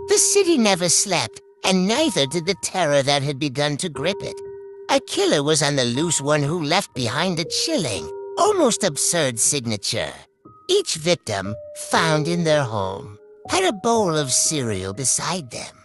The city never slept, and neither did the terror that had begun to grip it. A killer was on the loose, one who left behind a chilling, almost absurd signature. Each victim, found in their home, had a bowl of cereal beside them,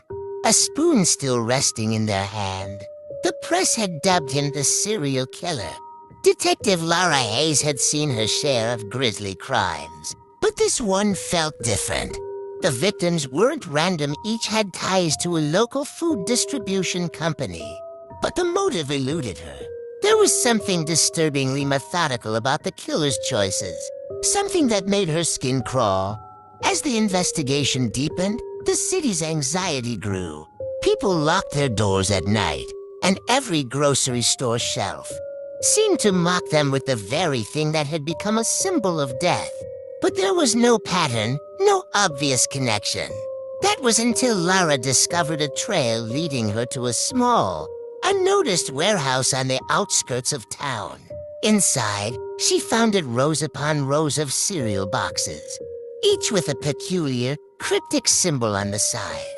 a spoon still resting in their hand. The press had dubbed him the serial killer. Detective Lara Hayes had seen her share of grisly crimes, but this one felt different. The victims weren't random, each had ties to a local food distribution company. But the motive eluded her. There was something disturbingly methodical about the killer's choices, something that made her skin crawl. As the investigation deepened, the city's anxiety grew. People locked their doors at night, and every grocery store shelf seemed to mock them with the very thing that had become a symbol of death. But there was no pattern, no obvious connection. That was until Lara discovered a trail leading her to a small, unnoticed warehouse on the outskirts of town. Inside, she found rows upon rows of cereal boxes, each with a peculiar, cryptic symbol on the side.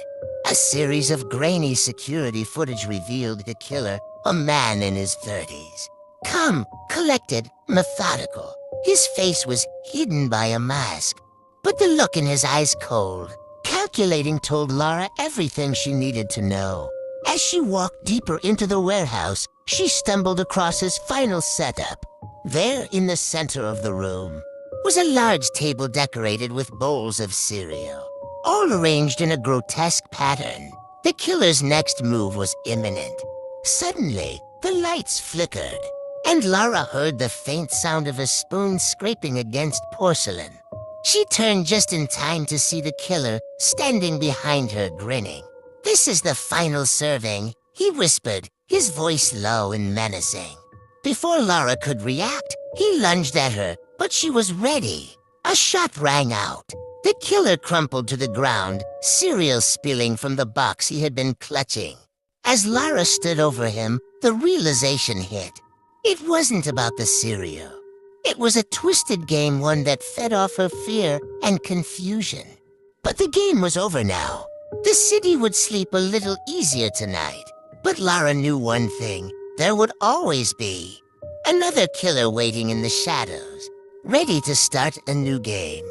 A series of grainy security footage revealed the killer, a man in his 30s. Calm, collected, methodical. His face was hidden by a mask, but the look in his eyes cold, calculating, told Lara everything she needed to know. As she walked deeper into the warehouse, she stumbled across his final setup. There, in the center of the room, was a large table decorated with bowls of cereal, all arranged in a grotesque pattern. The killer's next move was imminent. Suddenly, the lights flickered, and Lara heard the faint sound of a spoon scraping against porcelain. She turned just in time to see the killer standing behind her, grinning. "This is the final serving," he whispered, his voice low and menacing. Before Lara could react, he lunged at her, but she was ready. A shot rang out. The killer crumpled to the ground, cereal spilling from the box he had been clutching. As Lara stood over him, the realization hit. It wasn't about the cereal. It was a twisted game, one that fed off her fear and confusion. But the game was over now. The city would sleep a little easier tonight. But Lara knew one thing: there would always be another killer waiting in the shadows, ready to start a new game.